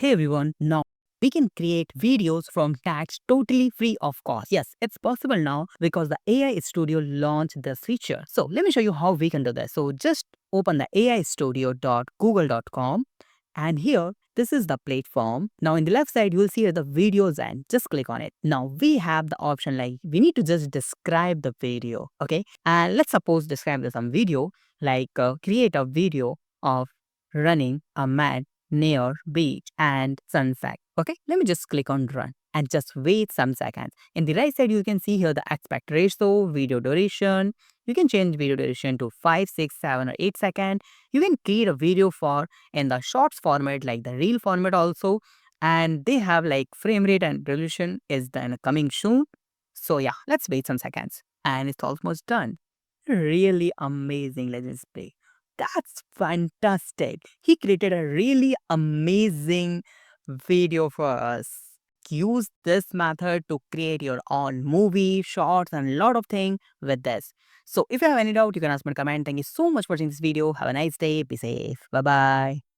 Hey everyone, now we can create videos from text totally free of cost. Yes, it's possible now because the AI Studio launched this feature. So let me show you how we can do this. So just open the aistudio.google.com and here this is the platform. Now in the left side you will see the videos and just click on it. Now we have the option like we need to just describe the video, okay? And let's suppose describe some video like create a video of running a man near beach and sunset. Okay, let me just click on run and just wait some seconds. In the right side, you can see here the aspect ratio, video duration. You can change video duration to 5, 6, 7, or 8 seconds. You can create a video for in the shorts format like the reel format also. And they have like frame rate and resolution is then coming soon. So yeah, let's wait some seconds. And it's almost done. Really amazing Legends Play. That's fantastic. He created a really amazing video for us. Use this method to create your own movie, shorts, and a lot of things with this. So if you have any doubt, you can ask me in comment. Thank you so much for watching this video. Have a nice day. Be safe. Bye-bye.